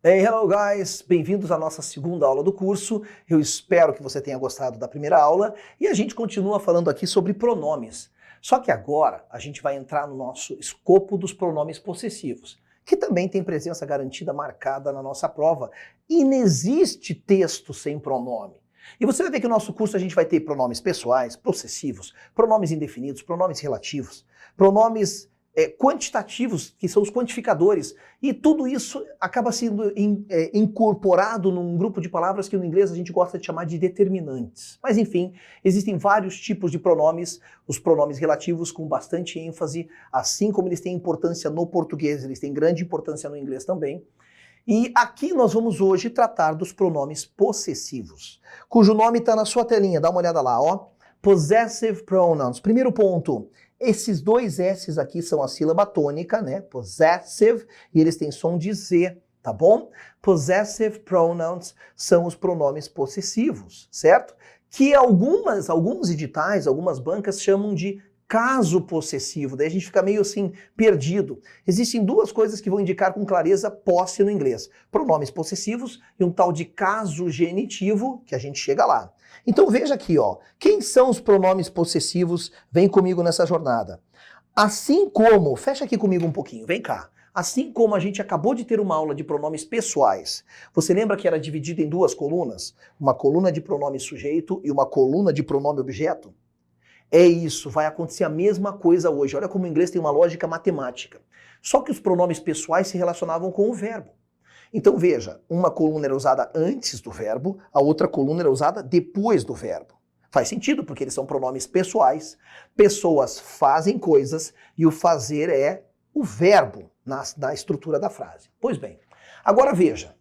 Hey, hello guys! Bem-vindos à nossa segunda aula do curso. Eu espero que você tenha gostado da primeira aula e a gente continua falando aqui sobre pronomes. Só que agora a gente vai entrar no nosso escopo dos pronomes possessivos, que também tem presença garantida marcada na nossa prova. E não existe texto sem pronome. E você vai ver que no nosso curso a gente vai ter pronomes pessoais, possessivos, pronomes indefinidos, pronomes relativos, pronomes quantitativos, que são os quantificadores, e tudo isso acaba sendo incorporado num grupo de palavras que no inglês a gente gosta de chamar de determinantes. Mas enfim, existem vários tipos de pronomes, os pronomes relativos com bastante ênfase, assim como eles têm importância no português, eles têm grande importância no inglês também. E aqui nós vamos hoje tratar dos pronomes possessivos, cujo nome está na sua telinha, dá uma olhada lá, ó. Possessive pronouns. Primeiro ponto, esses dois S's aqui são a sílaba tônica, né? Possessive, e eles têm som de Z, tá bom? Possessive pronouns são os pronomes possessivos, certo? Que alguns editais, algumas bancas chamam de caso possessivo, daí a gente fica meio assim perdido. Existem duas coisas que vão indicar com clareza posse no inglês: pronomes possessivos e um tal de caso genitivo, que a gente chega lá. Então veja aqui, ó, quem são os pronomes possessivos? Vem comigo nessa jornada. Assim como, fecha aqui comigo um pouquinho, vem cá. Assim como a gente acabou de ter uma aula de pronomes pessoais, você lembra que era dividido em duas colunas? Uma coluna de pronome sujeito e uma coluna de pronome objeto? É isso, vai acontecer a mesma coisa hoje. Olha como o inglês tem uma lógica matemática. Só que os pronomes pessoais se relacionavam com o verbo. Então veja, uma coluna era usada antes do verbo, a outra coluna era usada depois do verbo. Faz sentido, porque eles são pronomes pessoais. Pessoas fazem coisas e o fazer é o verbo na estrutura da frase. Pois bem, agora veja,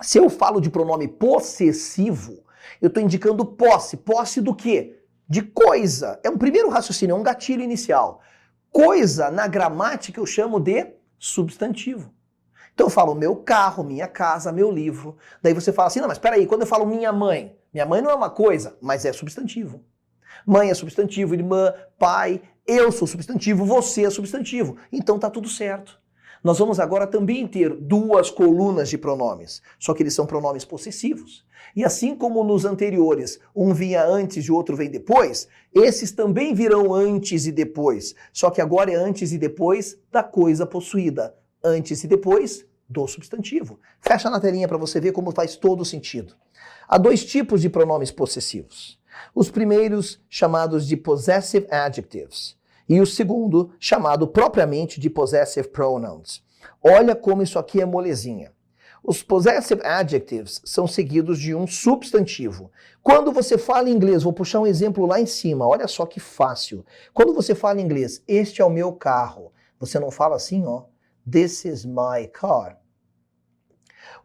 se eu falo de pronome possessivo, eu estou indicando posse. Posse do quê? De coisa. É um primeiro raciocínio, é um gatilho inicial. Coisa, na gramática, eu chamo de substantivo. Então eu falo meu carro, minha casa, meu livro. Daí você fala assim, não, mas peraí, quando eu falo minha mãe não é uma coisa, mas é substantivo. Mãe é substantivo, irmã, pai, eu sou substantivo, você é substantivo. Então tá tudo certo. Nós vamos agora também ter duas colunas de pronomes, só que eles são pronomes possessivos. E assim como nos anteriores, um vinha antes e o outro vem depois, esses também virão antes e depois, só que agora é antes e depois da coisa possuída. Antes e depois do substantivo. Fecha na telinha para você ver como faz todo sentido. Há dois tipos de pronomes possessivos. Os primeiros, chamados de possessive adjectives, e o segundo, chamado propriamente de possessive pronouns. Olha como isso aqui é molezinha. Os possessive adjectives são seguidos de um substantivo. Quando você fala em inglês, vou puxar um exemplo lá em cima, olha só que fácil. Quando você fala em inglês, este é o meu carro, você não fala assim, ó. This is my car.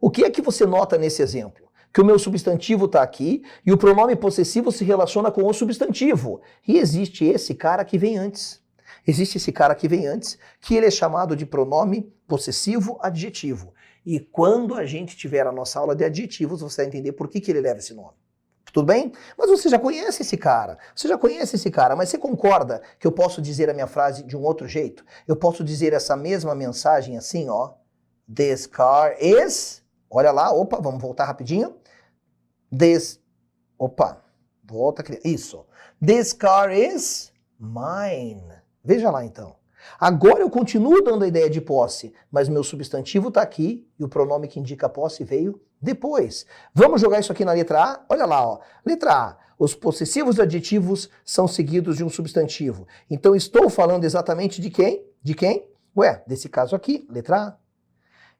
O que é que você nota nesse exemplo? Que o meu substantivo está aqui e o pronome possessivo se relaciona com o substantivo. E existe esse cara que vem antes. Existe esse cara que vem antes, que ele é chamado de pronome possessivo adjetivo. E quando a gente tiver a nossa aula de adjetivos, você vai entender por que ele leva esse nome. Tudo bem? Mas você já conhece esse cara. Você já conhece esse cara, mas você concorda que eu posso dizer a minha frase de um outro jeito? Eu posso dizer essa mesma mensagem assim, ó. This car is... Olha lá, opa, vamos voltar rapidinho. Opa, volta. Isso. This car is mine. Veja lá então. Agora eu continuo dando a ideia de posse, mas meu substantivo está aqui e o pronome que indica a posse veio depois. Vamos jogar isso aqui na letra A? Olha lá, ó. Letra A. Os possessivos adjetivos são seguidos de um substantivo. Então estou falando exatamente de quem? De quem? Ué, desse caso aqui, letra A.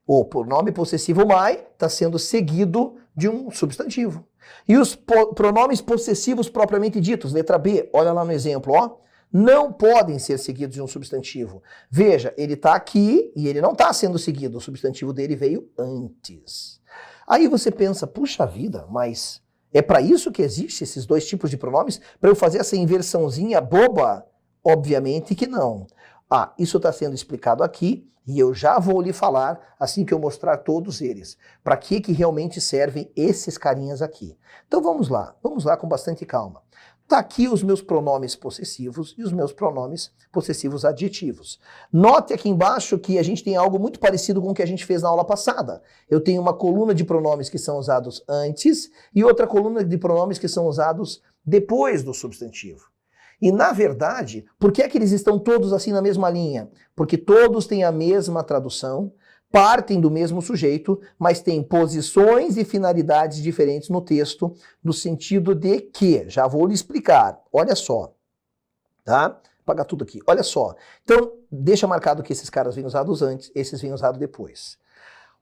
O pronome possessivo my está sendo seguido de um substantivo. E os pronomes possessivos propriamente ditos, letra B, olha lá no exemplo, ó. Não podem ser seguidos de um substantivo. Veja, ele está aqui e ele não está sendo seguido. O substantivo dele veio antes. Aí você pensa, puxa vida, mas é para isso que existem esses dois tipos de pronomes? Para eu fazer essa inversãozinha boba? Obviamente que não. Ah, isso está sendo explicado aqui e eu já vou lhe falar assim que eu mostrar todos eles. Para que realmente servem esses carinhas aqui? Então vamos lá com bastante calma. Tá aqui os meus pronomes possessivos e os meus pronomes possessivos adjetivos. Note aqui embaixo que a gente tem algo muito parecido com o que a gente fez na aula passada. Eu tenho uma coluna de pronomes que são usados antes e outra coluna de pronomes que são usados depois do substantivo. E, na verdade, por que é que eles estão todos assim na mesma linha? Porque todos têm a mesma tradução, partem do mesmo sujeito, mas têm posições e finalidades diferentes no texto, no sentido de que, já vou lhe explicar, olha só, tá? Vou apagar tudo aqui, olha só. Então, deixa marcado que esses caras vêm usados antes, esses vêm usados depois.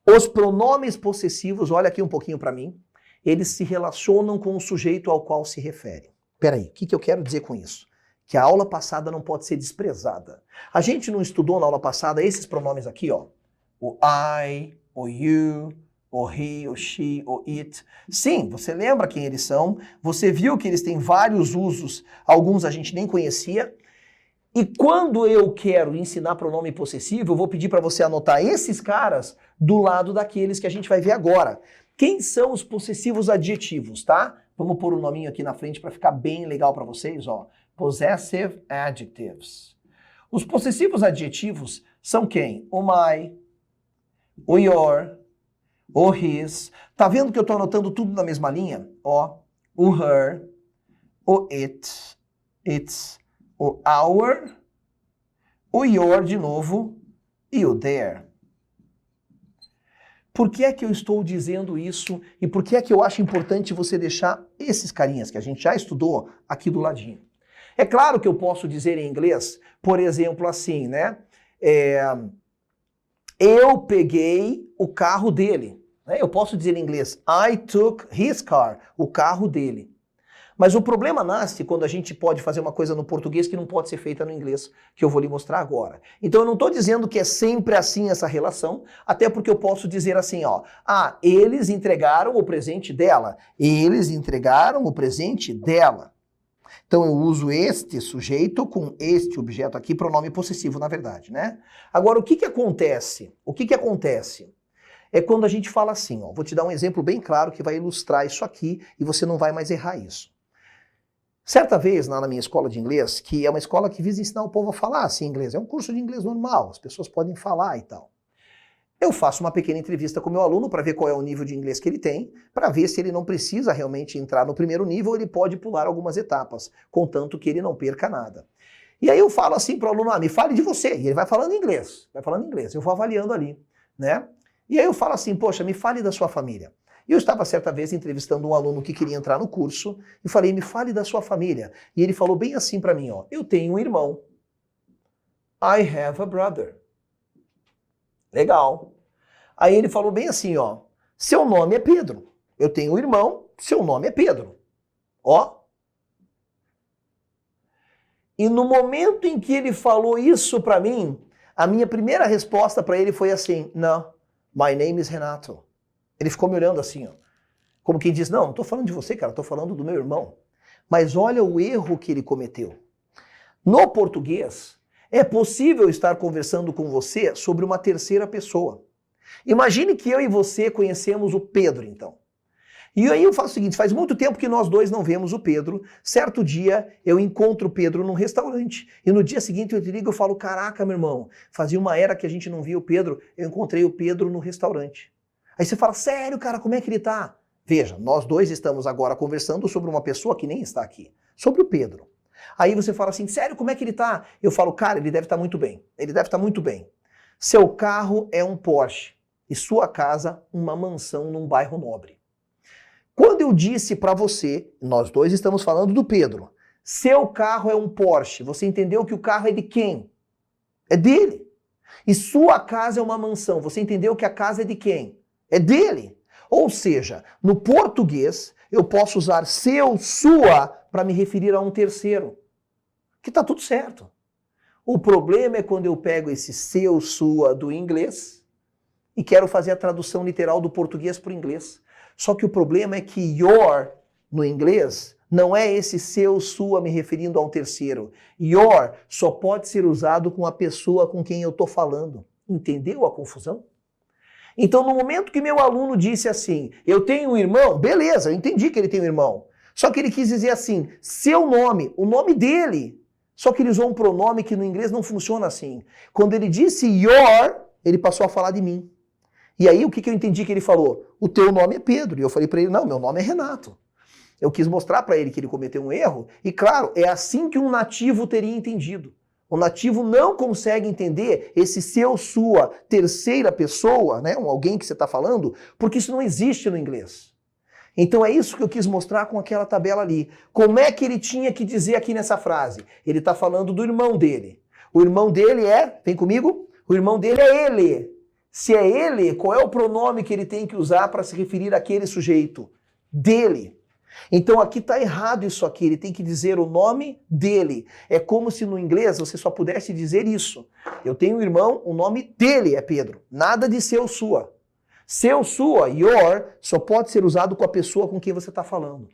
Os pronomes possessivos, olha aqui um pouquinho para mim, eles se relacionam com o sujeito ao qual se referem. Peraí, o que eu quero dizer com isso? Que a aula passada não pode ser desprezada. A gente não estudou na aula passada esses pronomes aqui, ó. O I, o you, o he, o she, o it. Sim, você lembra quem eles são, você viu que eles têm vários usos, alguns a gente nem conhecia. E quando eu quero ensinar pronome possessivo, eu vou pedir para você anotar esses caras do lado daqueles que a gente vai ver agora. Quem são os possessivos adjetivos, tá? Vamos pôr o nominho aqui na frente para ficar bem legal para vocês, ó. Possessive adjectives. Os possessivos adjetivos são quem? O my, o your, o his. Tá vendo que eu tô anotando tudo na mesma linha? Ó, o her, o it, its, o our, o your de novo e o their. Por que é que eu estou dizendo isso e por que é que eu acho importante você deixar esses carinhas que a gente já estudou aqui do ladinho? É claro que eu posso dizer em inglês, por exemplo, assim, né? Eu peguei o carro dele. Eu posso dizer em inglês, I took his car, o carro dele. Mas o problema nasce quando a gente pode fazer uma coisa no português que não pode ser feita no inglês, que eu vou lhe mostrar agora. Então eu não estou dizendo que é sempre assim essa relação, até porque eu posso dizer assim, ó, eles entregaram o presente dela. Eles entregaram o presente dela. Então eu uso este sujeito com este objeto aqui, pronome possessivo, na verdade, né? Agora, o que acontece? O que acontece? É quando a gente fala assim, ó, vou te dar um exemplo bem claro que vai ilustrar isso aqui e você não vai mais errar isso. Certa vez, lá na minha escola de inglês, que é uma escola que visa ensinar o povo a falar assim inglês, é um curso de inglês normal, as pessoas podem falar e tal. Eu faço uma pequena entrevista com o meu aluno para ver qual é o nível de inglês que ele tem, para ver se ele não precisa realmente entrar no primeiro nível, ele pode pular algumas etapas, contanto que ele não perca nada. E aí eu falo assim para o aluno, me fale de você, e ele vai falando inglês, eu vou avaliando ali, né? E aí eu falo assim, poxa, me fale da sua família. E eu estava certa vez entrevistando um aluno que queria entrar no curso e falei, me fale da sua família. E ele falou bem assim para mim, ó, eu tenho um irmão. I have a brother. Legal. Aí ele falou bem assim, ó, seu nome é Pedro. Eu tenho um irmão, seu nome é Pedro. Ó. E no momento em que ele falou isso para mim, a minha primeira resposta para ele foi assim, não, my name is Renato. Ele ficou me olhando assim, ó, como quem diz, não estou falando de você, cara, estou falando do meu irmão. Mas olha o erro que ele cometeu. No português, é possível estar conversando com você sobre uma terceira pessoa. Imagine que eu e você conhecemos o Pedro, então. E aí eu faço o seguinte, faz muito tempo que nós dois não vemos o Pedro. Certo dia eu encontro o Pedro num restaurante. E no dia seguinte eu te ligo e falo, caraca, meu irmão, fazia uma era que a gente não via o Pedro, eu encontrei o Pedro no restaurante. Aí você fala, sério, cara, como é que ele tá? Veja, nós dois estamos agora conversando sobre uma pessoa que nem está aqui, sobre o Pedro. Aí você fala assim, sério, como é que ele tá? Eu falo, cara, ele deve estar muito bem, ele deve estar muito bem. Seu carro é um Porsche e sua casa uma mansão num bairro nobre. Quando eu disse para você, nós dois estamos falando do Pedro, seu carro é um Porsche, você entendeu que o carro é de quem? É dele. E sua casa é uma mansão, você entendeu que a casa é de quem? É dele. Ou seja, no português, eu posso usar seu, sua, para me referir a um terceiro. Que tá tudo certo. O problema é quando eu pego esse seu, sua do inglês e quero fazer a tradução literal do português para o inglês. Só que o problema é que your, no inglês, não é esse seu, sua me referindo a um terceiro. Your só pode ser usado com a pessoa com quem eu estou falando. Entendeu a confusão? Então, no momento que meu aluno disse assim, eu tenho um irmão, beleza, eu entendi que ele tem um irmão. Só que ele quis dizer assim, seu nome, o nome dele. Só que ele usou um pronome que no inglês não funciona assim. Quando ele disse your, ele passou a falar de mim. E aí o que eu entendi que ele falou? O teu nome é Pedro. E eu falei para ele, não, meu nome é Renato. Eu quis mostrar para ele que ele cometeu um erro. E claro, é assim que um nativo teria entendido. O nativo não consegue entender esse seu, sua, terceira pessoa, né, alguém que você está falando, porque isso não existe no inglês. Então é isso que eu quis mostrar com aquela tabela ali. Como é que ele tinha que dizer aqui nessa frase? Ele está falando do irmão dele. O irmão dele é, vem comigo? O irmão dele é ele. Se é ele, qual é o pronome que ele tem que usar para se referir àquele sujeito? Dele. Então aqui está errado isso aqui, ele tem que dizer o nome dele. É como se no inglês você só pudesse dizer isso. Eu tenho um irmão, o nome dele é Pedro. Nada de seu, sua. Seu, sua, your, só pode ser usado com a pessoa com quem você está falando.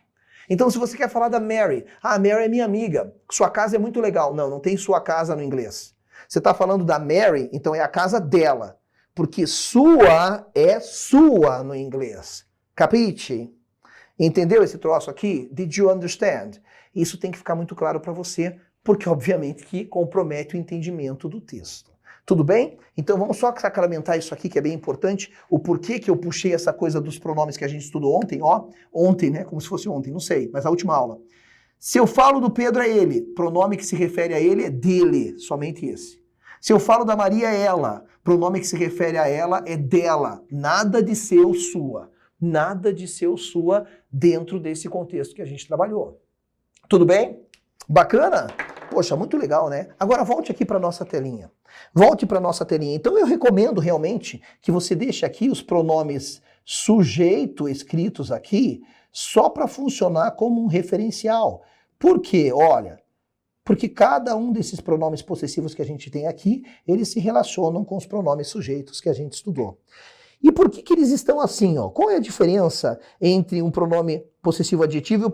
Então, se você quer falar da Mary, Mary é minha amiga, sua casa é muito legal. Não, não tem sua casa no inglês. Você está falando da Mary, então é a casa dela. Porque sua é sua no inglês. Capiche? Entendeu esse troço aqui? Did you understand? Isso tem que ficar muito claro para você, porque obviamente que compromete o entendimento do texto. Tudo bem? Então vamos só sacramentar isso aqui que é bem importante, o porquê que eu puxei essa coisa dos pronomes que a gente estudou ontem, ó, ontem, né, como se fosse ontem, não sei, mas a última aula. Se eu falo do Pedro é ele, pronome que se refere a ele é dele, somente esse. Se eu falo da Maria é ela, pronome que se refere a ela é dela, nada de seu, sua. Nada de seu, sua dentro desse contexto que a gente trabalhou. Tudo bem? Bacana? Poxa, muito legal, né? Agora volte aqui para nossa telinha. Volte para nossa telinha. Então eu recomendo realmente que você deixe aqui os pronomes sujeito escritos aqui só para funcionar como um referencial. Por quê? Olha, porque cada um desses pronomes possessivos que a gente tem aqui, eles se relacionam com os pronomes sujeitos que a gente estudou. E por que eles estão assim? Ó? Qual é a diferença entre um pronome possessivo adjetivo e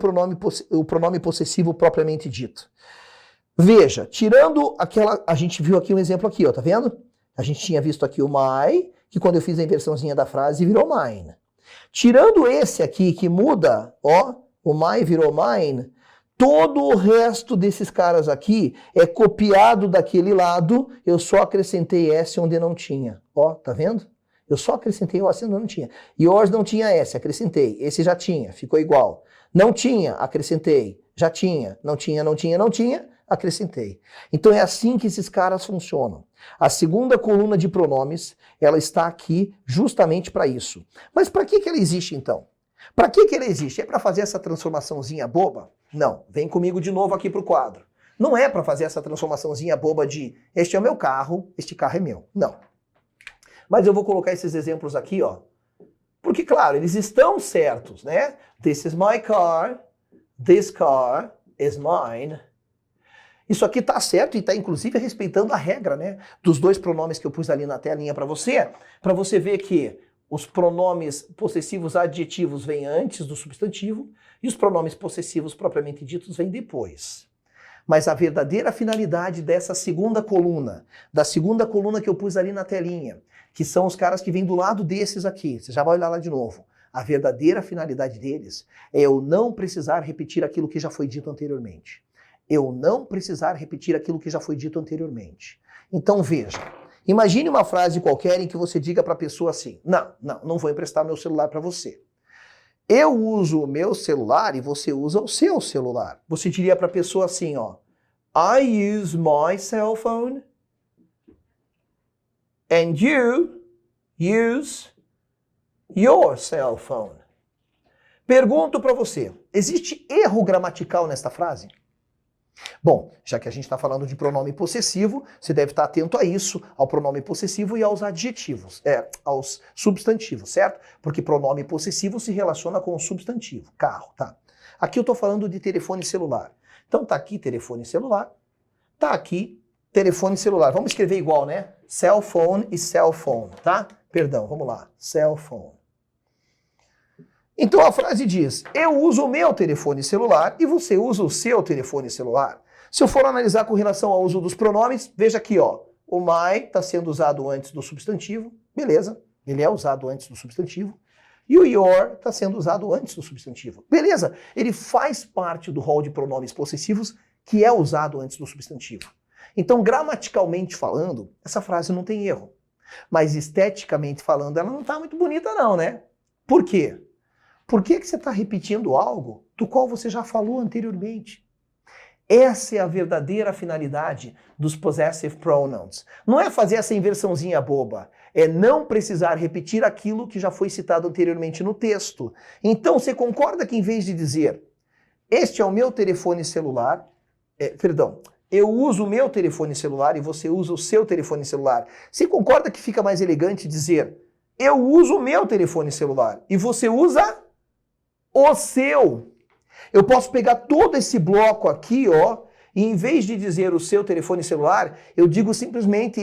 o pronome possessivo propriamente dito? Veja, tirando aquela... A gente viu aqui um exemplo aqui, ó, tá vendo? A gente tinha visto aqui o my, que quando eu fiz a inversãozinha da frase virou mine. Tirando esse aqui que muda, ó, o my virou mine, todo o resto desses caras aqui é copiado daquele lado, eu só acrescentei S onde não tinha. Ó, tá vendo? Eu só acrescentei o S onde não tinha. Yours não tinha S, acrescentei. Esse já tinha, ficou igual. Não tinha, acrescentei. Já tinha. Não tinha, não tinha, não tinha, acrescentei. Então é assim que esses caras funcionam. A segunda coluna de pronomes, ela está aqui justamente para isso. Mas para que ela existe então? Para que ela existe? É para fazer essa transformaçãozinha boba? Não. Vem comigo de novo aqui para o quadro. Não é para fazer essa transformaçãozinha boba de este é o meu carro, este carro é meu. Não. Mas eu vou colocar esses exemplos aqui, ó. Porque, claro, eles estão certos, né? This is my car, this car is mine. Isso aqui tá certo e tá inclusive respeitando a regra, né? Dos dois pronomes que eu pus ali na telinha para você ver que os pronomes possessivos adjetivos vêm antes do substantivo e os pronomes possessivos propriamente ditos vêm depois. Mas a verdadeira finalidade dessa segunda coluna, da segunda coluna que eu pus ali na telinha, que são os caras que vêm do lado desses aqui, você já vai olhar lá de novo. A verdadeira finalidade deles é eu não precisar repetir aquilo que já foi dito anteriormente. Eu não precisar repetir aquilo que já foi dito anteriormente. Então veja, imagine uma frase qualquer em que você diga para a pessoa assim, não vou emprestar meu celular para você. Eu uso o meu celular e você usa o seu celular. Você diria para a pessoa assim, ó, I use my cell phone and you use your cell phone. Pergunto para você, existe erro gramatical nesta frase? Bom, já que a gente está falando de pronome possessivo, você deve estar atento a isso, ao pronome possessivo e aos adjetivos, aos substantivos, certo? Porque pronome possessivo se relaciona com o substantivo, carro, tá? Aqui eu estou falando de telefone celular. Então tá aqui telefone celular, tá aqui telefone celular. Vamos escrever igual, né? Cell phone e cell phone, tá? Perdão, vamos lá. Cell phone. Então a frase diz, eu uso o meu telefone celular e você usa o seu telefone celular. Se eu for analisar com relação ao uso dos pronomes, veja aqui, ó, o my está sendo usado antes do substantivo, beleza, ele é usado antes do substantivo, E o your está sendo usado antes do substantivo. Beleza, ele faz parte do rol de pronomes possessivos que é usado antes do substantivo. Então, gramaticalmente falando, essa frase não tem erro. Mas esteticamente falando, ela não está muito bonita não, né? Por quê? Por que você está repetindo algo do qual você já falou anteriormente? Essa é a verdadeira finalidade dos possessive pronouns. Não é fazer essa inversãozinha boba. É não precisar repetir aquilo que já foi citado anteriormente no texto. Então, você concorda que em vez de dizer este é o meu telefone celular, eu uso o meu telefone celular e você usa o seu telefone celular. Você concorda que fica mais elegante dizer eu uso o meu telefone celular e você usa o seu? Eu posso pegar todo esse bloco aqui, ó, e em vez de dizer o seu telefone celular, eu digo simplesmente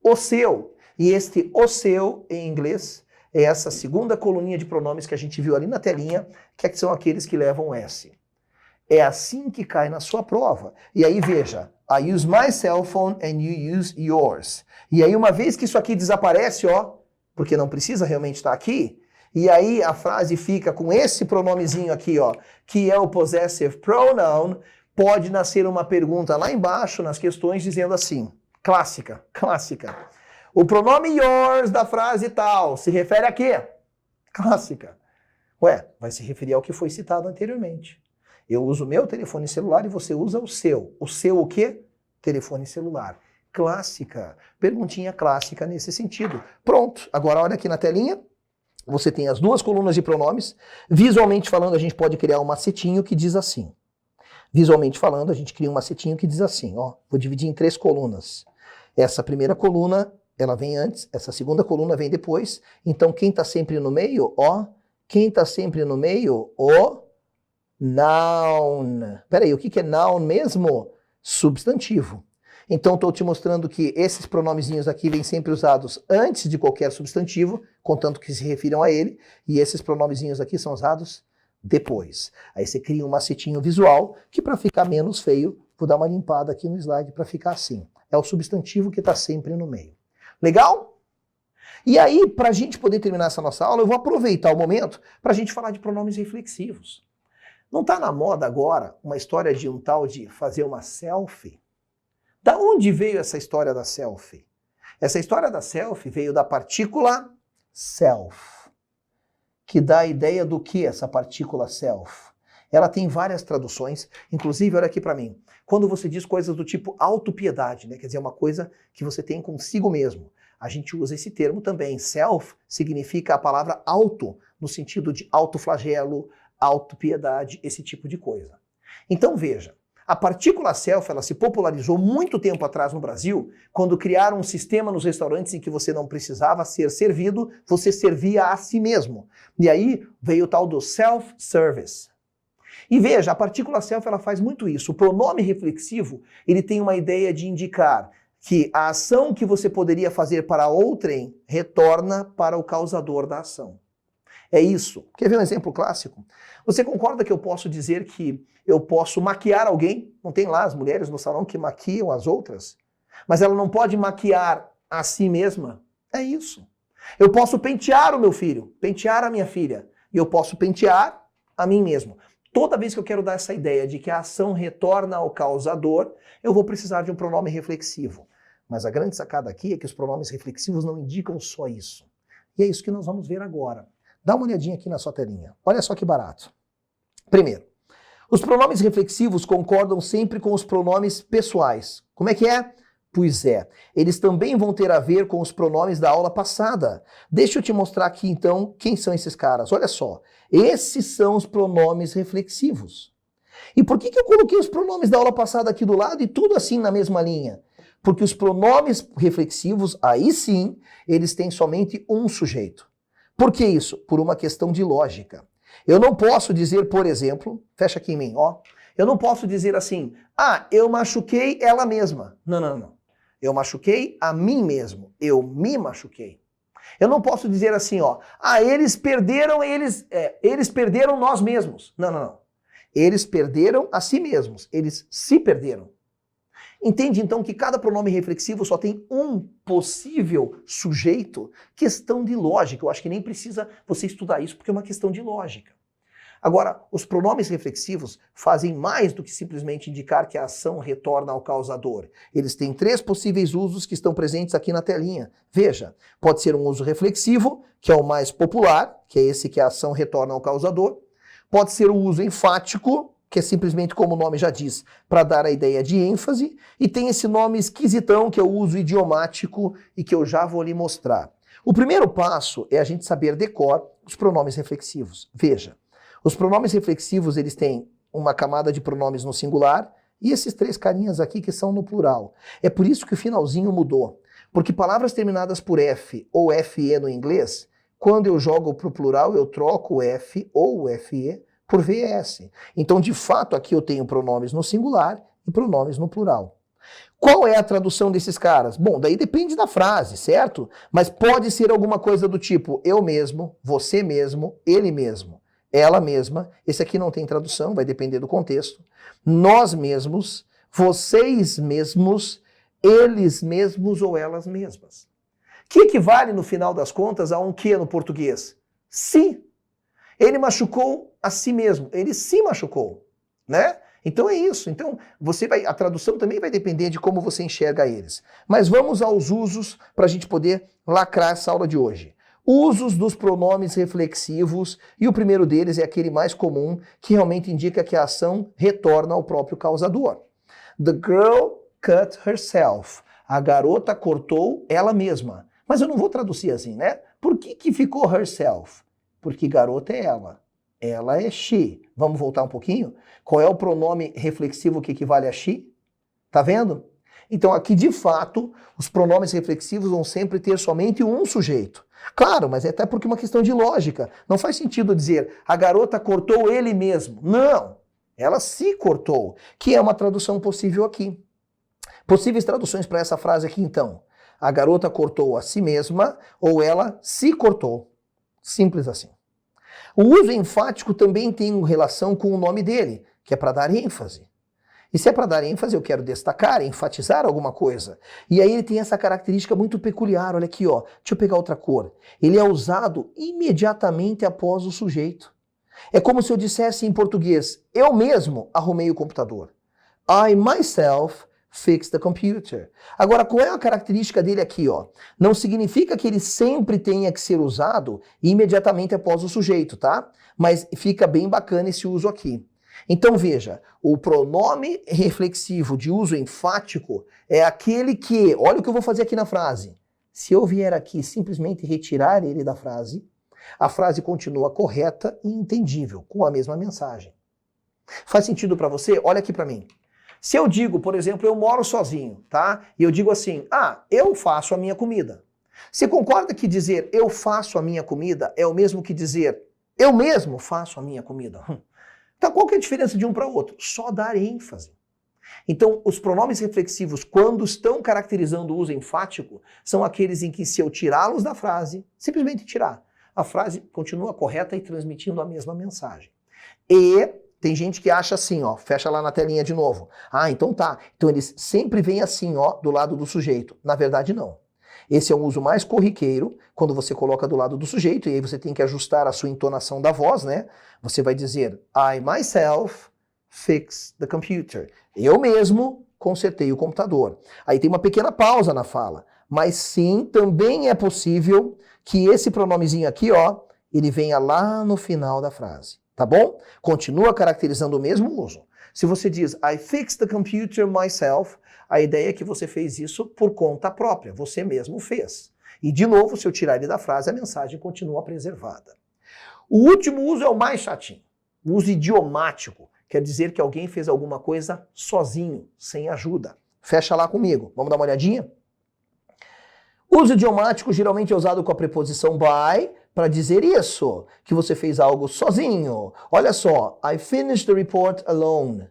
o seu. E o seu, em inglês, é essa segunda coluninha de pronomes que a gente viu ali na telinha, que são aqueles que levam S. É assim que cai na sua prova. E aí, veja, I use my cell phone and you use yours. E aí, uma vez que isso aqui desaparece, ó, porque não precisa realmente estar aqui, e aí a frase fica com esse pronomezinho aqui, ó, que é o possessive pronoun, pode nascer uma pergunta lá embaixo nas questões dizendo assim, clássica. O pronome yours da frase tal se refere a quê? Clássica. Ué, vai se referir ao que foi citado anteriormente. Eu uso o meu telefone celular e você usa o seu. O seu o quê? Telefone celular. Clássica. Perguntinha clássica nesse sentido. Pronto. Agora olha aqui na telinha. Você tem as duas colunas de pronomes. Visualmente falando, a gente pode criar um macetinho que diz assim. Visualmente falando, a gente cria um macetinho que diz assim, ó. Vou dividir em 3 colunas. Essa primeira coluna, ela vem antes. Essa segunda coluna vem depois. Então, quem está sempre no meio, ó. Quem está sempre no meio, o noun. Peraí, o que é noun mesmo? Substantivo. Então, estou te mostrando que esses pronomezinhos aqui vêm sempre usados antes de qualquer substantivo, contanto que se refiram a ele, e esses pronomezinhos aqui são usados depois. Aí você cria um macetinho visual, que para ficar menos feio, vou dar uma limpada aqui no slide para ficar assim. É o substantivo que está sempre no meio. Legal? E aí, para a gente poder terminar essa nossa aula, eu vou aproveitar o momento para a gente falar de pronomes reflexivos. Não está na moda agora uma história de um tal de fazer uma selfie? Da onde veio essa história da selfie? Essa história da selfie veio da partícula self, que dá a ideia do que essa partícula self. Ela tem várias traduções, inclusive, olha aqui para mim, quando você diz coisas do tipo autopiedade, né? Quer dizer, uma coisa que você tem consigo mesmo. A gente usa esse termo também. Self significa a palavra auto, no sentido de autoflagelo, autopiedade, esse tipo de coisa. Então veja, a partícula self, ela se popularizou muito tempo atrás no Brasil, quando criaram um sistema nos restaurantes em que você não precisava ser servido, você servia a si mesmo. E aí veio o tal do self-service. E veja, a partícula self, ela faz muito isso. O pronome reflexivo, ele tem uma ideia de indicar que a ação que você poderia fazer para outrem retorna para o causador da ação. É isso. Quer ver um exemplo clássico? Você concorda que eu posso dizer que eu posso maquiar alguém? Não tem lá as mulheres no salão que maquiam as outras? Mas ela não pode maquiar a si mesma? É isso. Eu posso pentear o meu filho, pentear a minha filha, e eu posso pentear a mim mesmo. Toda vez que eu quero dar essa ideia de que a ação retorna ao causador, eu vou precisar de um pronome reflexivo. Mas a grande sacada aqui é que os pronomes reflexivos não indicam só isso. E é isso que nós vamos ver agora. Dá uma olhadinha aqui na sua telinha. Olha só que barato. Primeiro, os pronomes reflexivos concordam sempre com os pronomes pessoais. Como é que é? Pois é, eles também vão ter a ver com os pronomes da aula passada. Deixa eu te mostrar aqui então quem são esses caras. Olha só, esses são os pronomes reflexivos. E por que eu coloquei os pronomes da aula passada aqui do lado e tudo assim na mesma linha? Porque os pronomes reflexivos, aí sim, eles têm somente um sujeito. Por que isso? Por uma questão de lógica. Eu não posso dizer, por exemplo, fecha aqui em mim, ó. Eu não posso dizer assim, eu machuquei ela mesma. Não. Eu machuquei a mim mesmo. Eu me machuquei. Eu não posso dizer assim, ó, eles perderam nós mesmos. Não. Eles perderam a si mesmos. Eles se perderam. Entende então que cada pronome reflexivo só tem um possível sujeito? Questão de lógica. Eu acho que nem precisa você estudar isso porque é uma questão de lógica. Agora, os pronomes reflexivos fazem mais do que simplesmente indicar que a ação retorna ao causador. Eles têm 3 possíveis usos que estão presentes aqui na telinha. Veja, pode ser um uso reflexivo, que é o mais popular, que é esse que a ação retorna ao causador. Pode ser o uso enfático, que é simplesmente como o nome já diz, para dar a ideia de ênfase. E tem esse nome esquisitão, que é o uso idiomático e que eu já vou lhe mostrar. O primeiro passo é a gente saber decor os pronomes reflexivos. Veja. Os pronomes reflexivos, eles têm uma camada de pronomes no singular e esses 3 carinhas aqui que são no plural. É por isso que o finalzinho mudou. Porque palavras terminadas por F ou FE no inglês, quando eu jogo para o plural, eu troco o F ou o FE por VS. Então, de fato, aqui eu tenho pronomes no singular e pronomes no plural. Qual é a tradução desses caras? Bom, daí depende da frase, certo? Mas pode ser alguma coisa do tipo eu mesmo, você mesmo, ele mesmo. Ela mesma, esse aqui não tem tradução, vai depender do contexto. Nós mesmos, vocês mesmos, eles mesmos ou elas mesmas. Que equivale, no final das contas, a um que no português? Si. Ele machucou a si mesmo, ele se machucou, né? Então é isso. Então a tradução também vai depender de como você enxerga eles. Mas vamos aos usos para a gente poder lacrar essa aula de hoje. Usos dos pronomes reflexivos, e o primeiro deles é aquele mais comum, que realmente indica que a ação retorna ao próprio causador. The girl cut herself. A garota cortou ela mesma. Mas eu não vou traduzir assim, né? Por que ficou herself? Porque garota é ela. Ela é she. Vamos voltar um pouquinho? Qual é o pronome reflexivo que equivale a she? Tá vendo? Então aqui, de fato, os pronomes reflexivos vão sempre ter somente um sujeito. Claro, mas é até porque é uma questão de lógica. Não faz sentido dizer a garota cortou ele mesmo. Não, ela se cortou, que é uma tradução possível aqui. Possíveis traduções para essa frase aqui, então. A garota cortou a si mesma ou ela se cortou. Simples assim. O uso enfático também tem relação com o nome dele, que é para dar ênfase. E se é para dar ênfase, eu quero destacar, enfatizar alguma coisa. E aí ele tem essa característica muito peculiar, olha aqui, ó. Deixa eu pegar outra cor. Ele é usado imediatamente após o sujeito. É como se eu dissesse em português, eu mesmo arrumei o computador. I myself fixed the computer. Agora, qual é a característica dele aqui, ó? Não significa que ele sempre tenha que ser usado imediatamente após o sujeito, tá? Mas fica bem bacana esse uso aqui. Então veja, o pronome reflexivo de uso enfático é aquele que, olha o que eu vou fazer aqui na frase. Se eu vier aqui simplesmente retirar ele da frase, a frase continua correta e entendível, com a mesma mensagem. Faz sentido para você? Olha aqui para mim. Se eu digo, por exemplo, eu moro sozinho, tá? E eu digo assim, eu faço a minha comida. Você concorda que dizer eu faço a minha comida é o mesmo que dizer eu mesmo faço a minha comida? Então, qual que é a diferença de um para o outro? Só dar ênfase. Então, os pronomes reflexivos, quando estão caracterizando o uso enfático, são aqueles em que, se eu tirá-los da frase, simplesmente tirar, a frase continua correta e transmitindo a mesma mensagem. E tem gente que acha assim, ó, fecha lá na telinha de novo. Então tá. Então eles sempre vêm assim, ó, do lado do sujeito. Na verdade, não. Esse é o uso mais corriqueiro, quando você coloca do lado do sujeito, e aí você tem que ajustar a sua entonação da voz, né? Você vai dizer, I myself fix the computer. Eu mesmo consertei o computador. Aí tem uma pequena pausa na fala. Mas sim, também é possível que esse pronomezinho aqui, ó, ele venha lá no final da frase. Tá bom? Continua caracterizando o mesmo uso. Se você diz, I fixed the computer myself, a ideia é que você fez isso por conta própria, você mesmo fez. E de novo, se eu tirar ele da frase, a mensagem continua preservada. O último uso é o mais chatinho, o uso idiomático, quer dizer que alguém fez alguma coisa sozinho, sem ajuda. Fecha lá comigo, vamos dar uma olhadinha? O uso idiomático geralmente é usado com a preposição by, para dizer isso, que você fez algo sozinho. Olha só, I finished the report alone.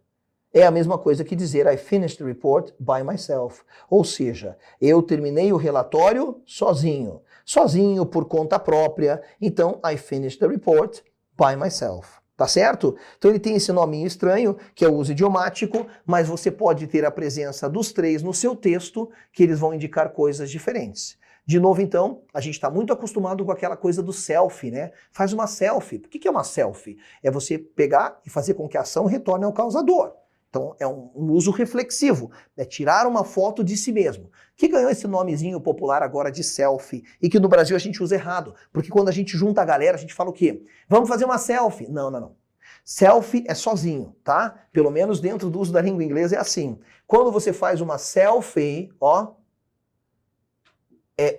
É a mesma coisa que dizer I finished the report by myself. Ou seja, eu terminei o relatório sozinho. Sozinho, por conta própria. Então, I finished the report by myself. Tá certo? Então ele tem esse nominho estranho, que é o uso idiomático, mas você pode ter a presença dos três no seu texto, que eles vão indicar coisas diferentes. De novo, então, a gente está muito acostumado com aquela coisa do selfie, né? Faz uma selfie. O que é uma selfie? É você pegar e fazer com que a ação retorne ao causador. Então é um uso reflexivo, é tirar uma foto de si mesmo, que ganhou esse nomezinho popular agora de selfie, e que no Brasil a gente usa errado, porque quando a gente junta a galera, a gente fala o quê? Vamos fazer uma selfie? Não, não, não. Selfie é sozinho, tá? Pelo menos dentro do uso da língua inglesa é assim. Quando você faz uma selfie, ó,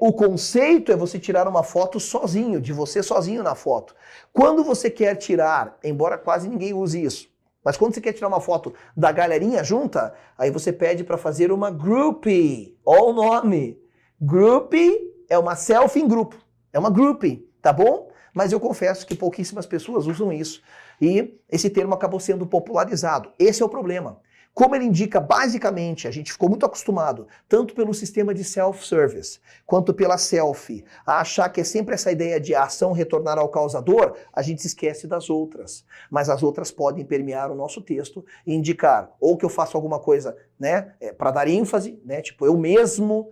o conceito é você tirar uma foto sozinho, de você sozinho na foto. Quando você quer tirar, embora quase ninguém use isso, mas quando você quer tirar uma foto da galerinha junta, aí você pede para fazer uma groupie. Olha o nome. Groupie é uma selfie em grupo. É uma groupie, tá bom? Mas eu confesso que pouquíssimas pessoas usam isso. E esse termo acabou sendo popularizado. Esse é o problema. Como ele indica, basicamente, a gente ficou muito acostumado, tanto pelo sistema de self-service, quanto pela selfie, a achar que é sempre essa ideia de a ação retornar ao causador, a gente se esquece das outras. Mas as outras podem permear o nosso texto e indicar, ou que eu faço alguma coisa, né, para dar ênfase, né, tipo, eu mesmo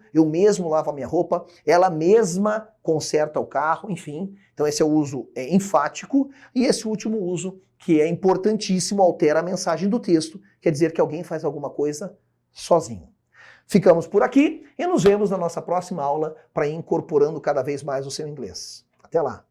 lavo a minha roupa, ela mesma conserta o carro, enfim. Então esse é o uso enfático, e esse último uso, que é importantíssimo, altera a mensagem do texto, quer dizer que alguém faz alguma coisa sozinho. Ficamos por aqui e nos vemos na nossa próxima aula para ir incorporando cada vez mais o seu inglês. Até lá!